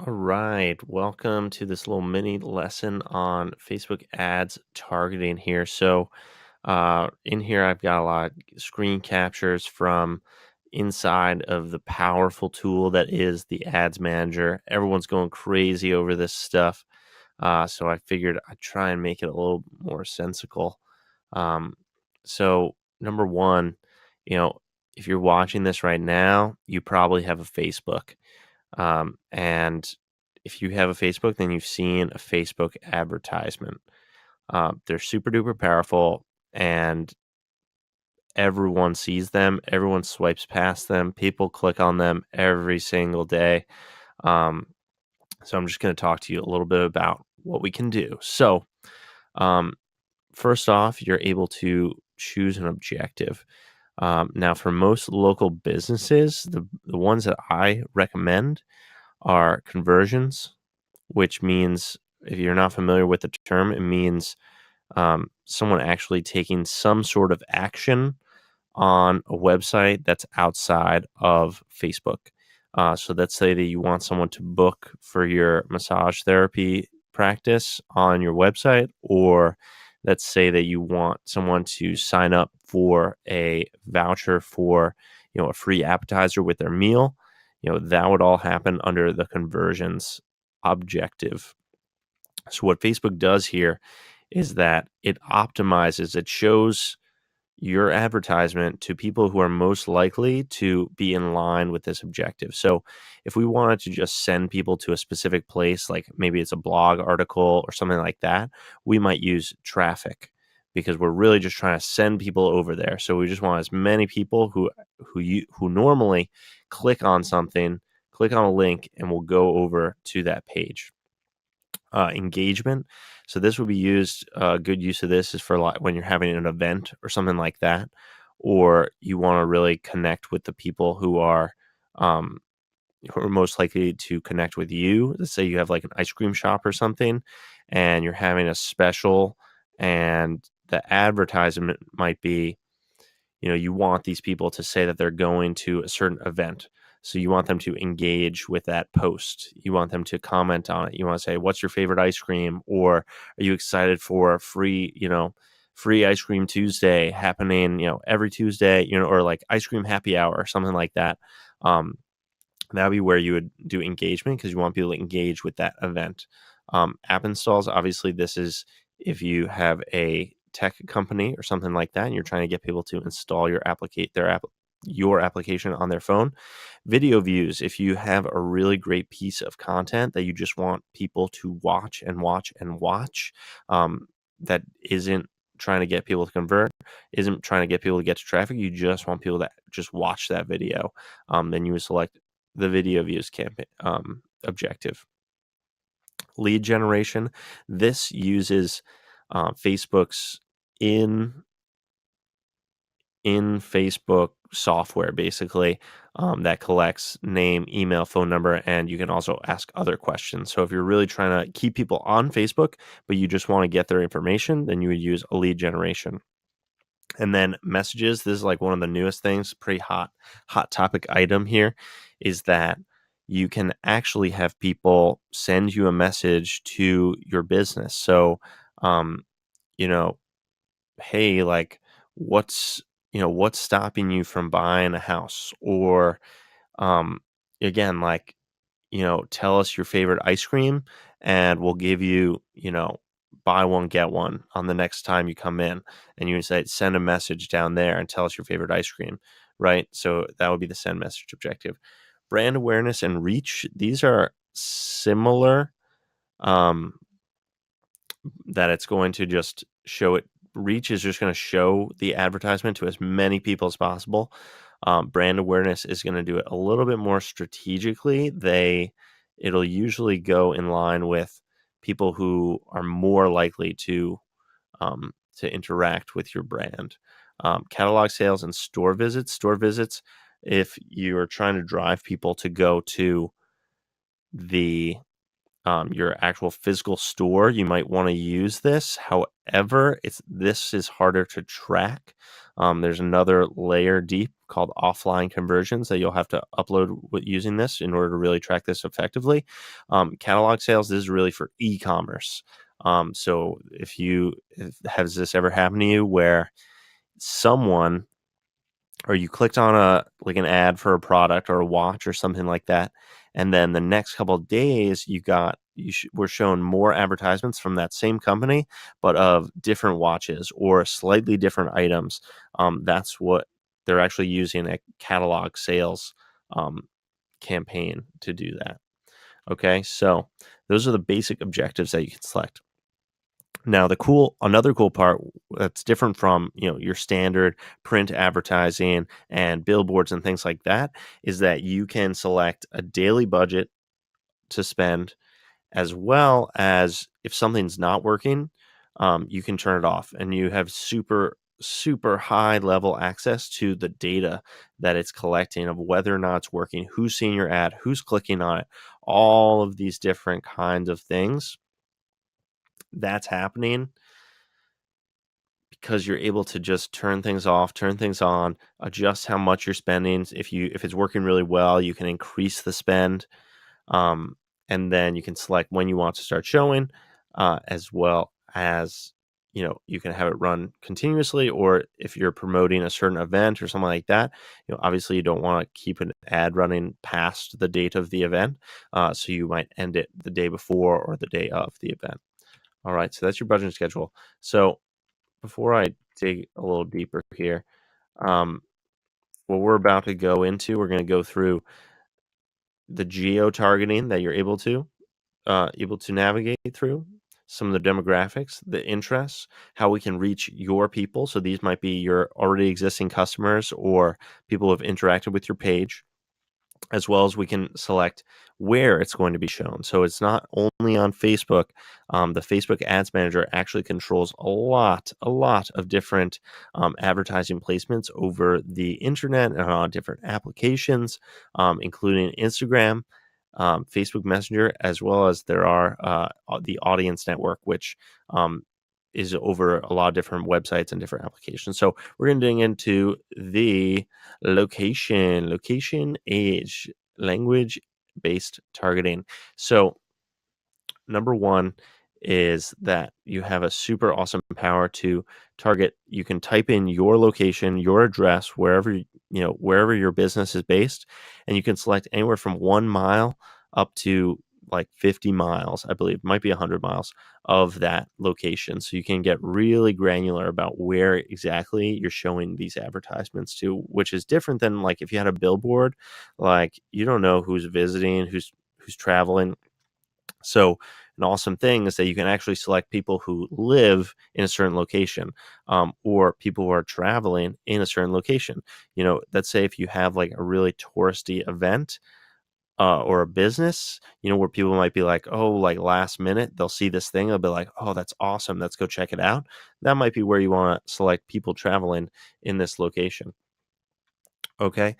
All right, welcome to this little mini lesson on Facebook ads targeting here. In here, I've got a lot of screen captures from inside of the powerful tool that is the Ads Manager. Everyone's going crazy over this stuff, so I figured I'd try and make it a little more sensical. Um, Number one, you know, if you're watching this right now, you probably have a Facebook. And if you have a Facebook, then you've seen a Facebook advertisement. They're super duper powerful, and everyone sees them. Everyone swipes past them. People click on them every single day. Um, so I'm just going to talk to you a little bit about what we can do. Um, First off, you're able to choose an objective. Now, for most local businesses, the ones that I recommend are conversions, which means, if you're not familiar with the term, it means someone actually taking some sort of action on a website that's outside of Facebook. So let's say that you want someone to book for your massage therapy practice on your website, or let's say that you want someone to sign up for a voucher for, a free appetizer with their meal. That would all happen under the conversions objective. So what Facebook does here is that it shows your advertisement to people who are most likely to be in line with this objective. So if we wanted to just send people to a specific place, like maybe it's a blog article or something like that, we might use traffic, because we're really just trying to send people over there. So we just want as many people who normally click on something, click on a link, and will go over to that page. Engagement. So this would be used. Good use of this is for when you're having an event or something like that, or you want to really connect with the people who are most likely to connect with you. Let's say you have like an ice cream shop or something, and you're having a special, and the advertisement might be, you want these people to say that they're going to a certain event. So you want them to engage with that post. You want them to comment on it. You want to say, "What's your favorite ice cream?" Or, "Are you excited for a free ice cream Tuesday happening, every Tuesday, or like ice cream happy hour or something like that." That'd be where you would do engagement, because you want people to engage with that event. App installs, obviously, this is if you have a tech company or something like that, and you're trying to get people to install your application on their phone. Video views, if you have a really great piece of content that you just want people to watch and watch and watch, that isn't trying to get people to convert, isn't trying to get people to get to traffic, you just want people to just watch that video, then you would select the video views campaign objective. Lead generation. This uses Facebook's in Facebook software, basically, that collects name, email, phone number, and you can also ask other questions. So if you're really trying to keep people on Facebook, but you just want to get their information, then you would use a lead generation. And then messages. This is like one of the newest things, pretty hot topic item here, is that you can actually have people send you a message to your business. So, um, you know, hey, like, what's stopping you from buying a house? Or, um, again, like, tell us your favorite ice cream, and we'll give you, buy one, get one on the next time you come in. And you say, send a message down there and tell us your favorite ice cream, right? So that would be the send message objective. Brand awareness and reach. These are similar, um, that it's going to just show it. Reach is just going to show the advertisement to as many people as possible. Brand awareness is going to do it a little bit more strategically. It'll usually go in line with people who are more likely to interact with your brand. Catalog sales and store visits. Store visits, if you are trying to drive people to go to the your actual physical store, you might want to use this. However, this is harder to track. There's another layer deep called offline conversions that you'll have to upload using this in order to really track this effectively. Catalog sales, this is really for e-commerce. So has this ever happened to you where someone or you clicked on an ad for a product or a watch or something like that, and then the next couple of days were shown more advertisements from that same company, but of different watches or slightly different items. That's what they're actually using a catalog sales campaign to do that. Okay, so those are the basic objectives that you can select. Now, another cool part that's different from, your standard print advertising and billboards and things like that is that you can select a daily budget to spend, as well as if something's not working, you can turn it off and you have super, super high level access to the data that it's collecting of whether or not it's working, who's seeing your ad, who's clicking on it, all of these different kinds of things that's happening because you're able to just turn things off, turn things on, adjust how much you're spending. If it's working really well, you can increase the spend, um, and then you can select when you want to start showing, as well as you can have it run continuously, or if you're promoting a certain event or something like that, obviously you don't want to keep an ad running past the date of the event, so you might end it the day before or the day of the event. All right, so that's your budgeting schedule. So before I dig a little deeper here, um, what we're about to go into, we're going to go through the geo targeting that you're able to navigate through, some of the demographics, the interests, how we can reach your people. So these might be your already existing customers or people who have interacted with your page, as well as we can select where it's going to be shown. So it's not only on Facebook. The Facebook Ads Manager actually controls a lot of different advertising placements over the internet and on different applications, including Instagram, Facebook Messenger, as well as there are the Audience Network, which is over a lot of different websites and different applications. So we're going to dig into the location, age, language-based targeting. So number one is that you have a super awesome power to target. You can type in your location, your address, wherever your business is based, and you can select anywhere from 1 mile up to like 50 miles, I believe, might be 100 miles of that location. So you can get really granular about where exactly you're showing these advertisements to, which is different than like if you had a billboard, like you don't know who's visiting, who's traveling. So an awesome thing is that you can actually select people who live in a certain location, or people who are traveling in a certain location. Let's say if you have like a really touristy event, or a business, where people might be like, oh, like last minute, they'll see this thing. They'll be like, oh, that's awesome. Let's go check it out. That might be where you want to select people traveling in this location. Okay.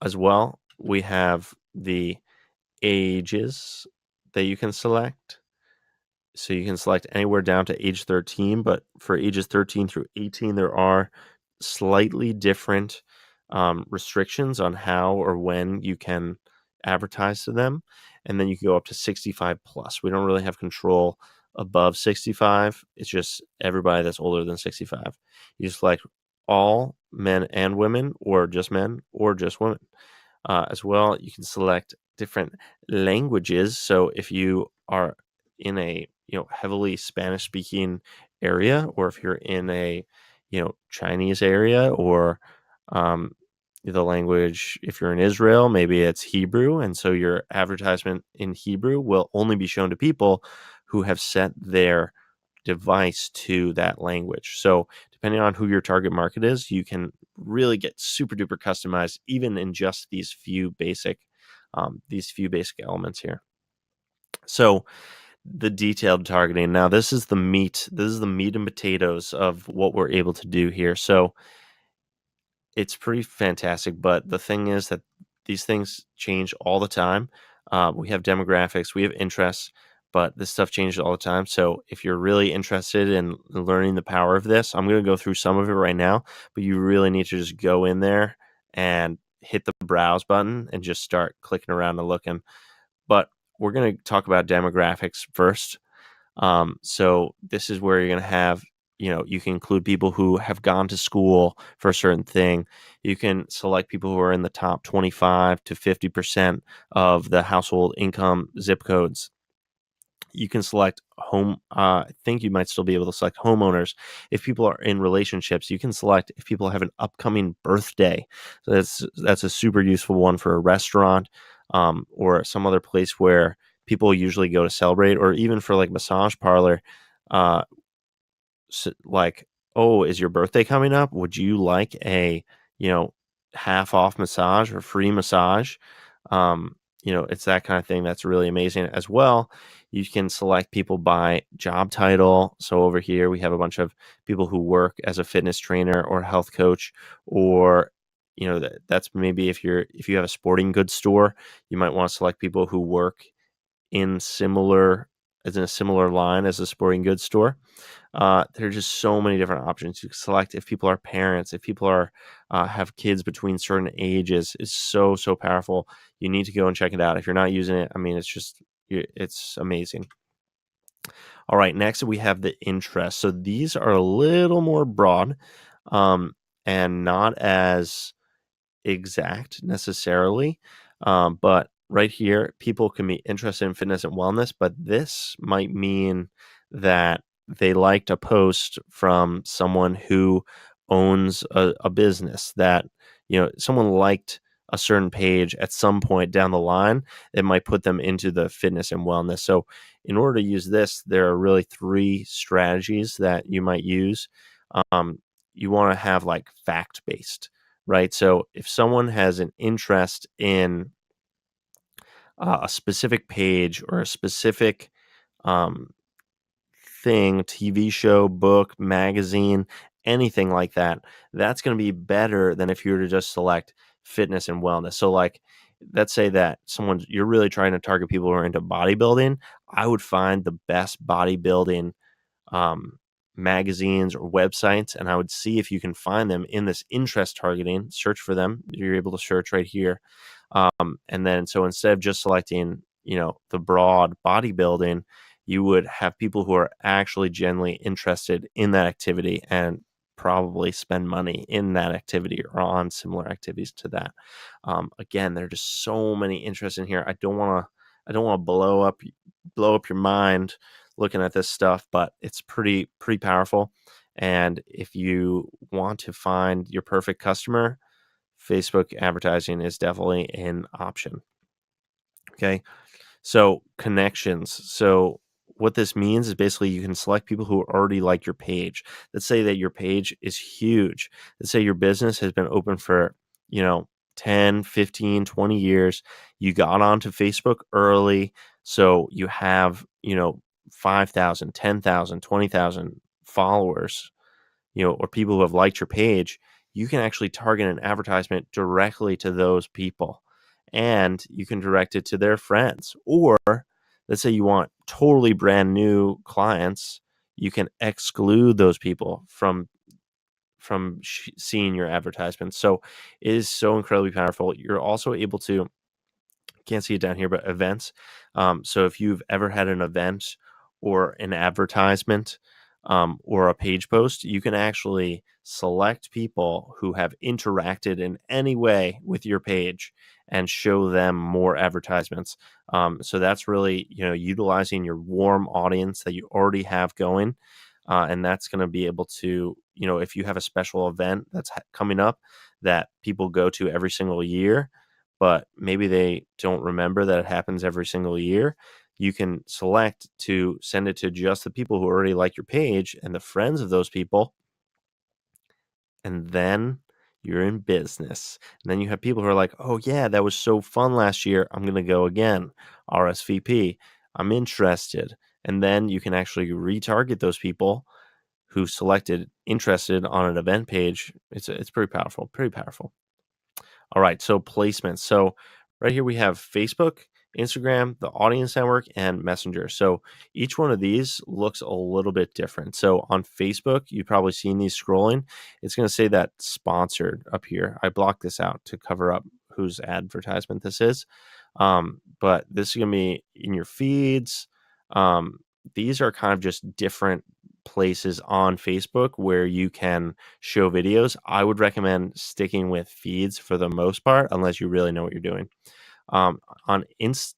As well, we have the ages that you can select. So you can select anywhere down to age 13, but for ages 13 through 18, there are slightly different restrictions on how or when you can advertise to them. And then you can go up to 65 plus. We don't really have control above 65. It's just everybody that's older than 65. You select all men and women, or just men, or just women. As well, you can select different languages. So if you are in a heavily Spanish speaking area, or if you're in a Chinese area, or um, the language, if you're in Israel, maybe it's Hebrew, and so your advertisement in Hebrew will only be shown to people who have set their device to that language. So depending on who your target market is, you can really get super duper customized, even in just these few basic elements here. So the detailed targeting. Now this is the meat. This is the meat and potatoes of what we're able to do here. So it's pretty fantastic. But the thing is that these things change all the time. We have demographics, we have interests, but this stuff changes all the time. So if you're really interested in learning the power of this, I'm going to go through some of it right now, but you really need to just go in there and hit the browse button and just start clicking around and looking. But we're going to talk about demographics first. So this is where you're going to have, you can include people who have gone to school for a certain thing. You can select people who are in the top 25 to 50% of the household income zip codes. You can select home. I think you might still be able to select homeowners. If people are in relationships, you can select if people have an upcoming birthday. So that's a super useful one for a restaurant, or some other place where people usually go to celebrate, or even for like massage parlor. Uh, like, oh, is your birthday coming up? Would you like a, you know, half off massage or free massage? It's that kind of thing that's really amazing as well. You can select people by job title. So over here, we have a bunch of people who work as a fitness trainer or health coach, or that's maybe if you have a sporting goods store, you might want to select people who work in a similar line as a sporting goods store. There are just so many different options. You can select if people are parents, if people are have kids between certain ages. It's so powerful. You need to go and check it out. If you're not using it, I mean, it's amazing. All right, next we have the interest. So these are a little more broad, and not as exact necessarily. But right here, people can be interested in fitness and wellness, but this might mean that they liked a post from someone who owns a business, that, someone liked a certain page at some point down the line. It might put them into the fitness and wellness. So in order to use this, there are really three strategies that you might use. Um, you want to have like fact based, right? So if someone has an interest in a specific page or a specific um, thing, TV show, book, magazine, anything like that, that's going to be better than if you were to just select fitness and wellness. So, like, let's say that you're really trying to target people who are into bodybuilding. I would find the best bodybuilding um, magazines or websites, and I would see if you can find them in this interest targeting. Search for them. You're able to search right here, and then so instead of just selecting, the broad bodybuilding, you would have people who are actually genuinely interested in that activity and probably spend money in that activity or on similar activities to that. Again, there are just so many interests in here. I don't want to blow up your mind looking at this stuff, but it's pretty powerful. And if you want to find your perfect customer, Facebook advertising is definitely an option. Okay. So connections. So what this means is basically you can select people who already like your page. Let's say that your page is huge. Let's say your business has been open for, you know, 10, 15, 20 years. You got onto Facebook early. So you have, 5,000, 10,000, 20,000 followers, or people who have liked your page. You can actually target an advertisement directly to those people, and you can direct it to their friends. Or let's say you want totally brand new clients, you can exclude those people from seeing your advertisements. So it is so incredibly powerful. You're also able to, can't see it down here, but events. So if you've ever had an event or an advertisement, or a page post, you can actually select people who have interacted in any way with your page and show them more advertisements. So that's really, utilizing your warm audience that you already have going. And that's going to be able to, if you have a special event that's coming up that people go to every single year, but maybe they don't remember that it happens every single year, you can select to send it to just the people who already like your page and the friends of those people. And then you're in business. And then you have people who are like, oh, yeah, that was so fun last year. I'm going to go again. RSVP. I'm interested. And then you can actually retarget those people who selected interested on an event page. It's pretty powerful, pretty powerful. All right, so placements. So right here we have Facebook Instagram, the Audience Network, and Messenger. So each one of these looks a little bit different. So on Facebook, you've probably seen these scrolling. It's going to say that sponsored up here. I blocked this out to cover up whose advertisement this is. But this is going to be in your feeds. Um, these are kind of just different places on Facebook where you can show videos. I would recommend sticking with feeds for the most part, unless you really know what you're doing. Um, on Inst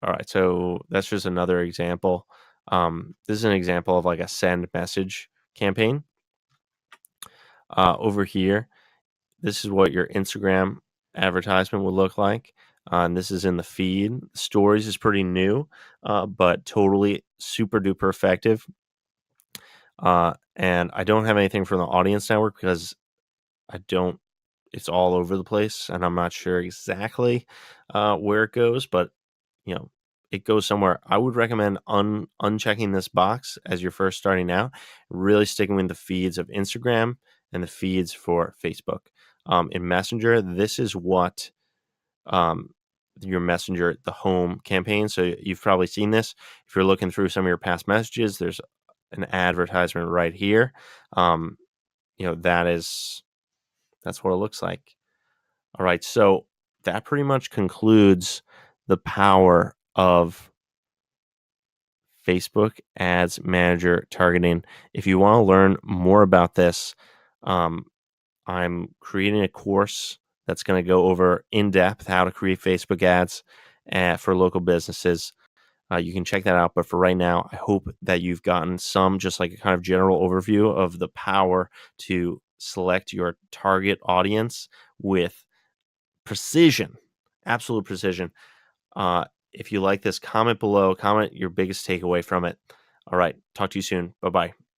All right, so that's just another example. This is an example of like a send message campaign. Over here, this is what your Instagram advertisement would look like. And this is in the feed. Stories is pretty new, but totally super duper effective. And I don't have anything from the Audience Network because I don't it's all over the place, and I'm not sure exactly where it goes, but you know, it goes somewhere. I would recommend unchecking this box as you're first starting out, really sticking with the feeds of Instagram and the feeds for Facebook. In Messenger, this is what um, your Messenger, the home campaign. So you've probably seen this. If you're looking through some of your past messages, there's an advertisement right here. Um, that's what it looks like. All right, so that pretty much concludes the power of Facebook Ads Manager targeting. If you want to learn more about this, um, I'm creating a course that's going to go over in depth how to create Facebook ads for local businesses. You can check that out. But for right now, I hope that you've gotten some just like a kind of general overview of the power to select your target audience with precision, absolute precision. If you like this, comment below, comment your biggest takeaway from it. All right. Talk to you soon. Bye bye.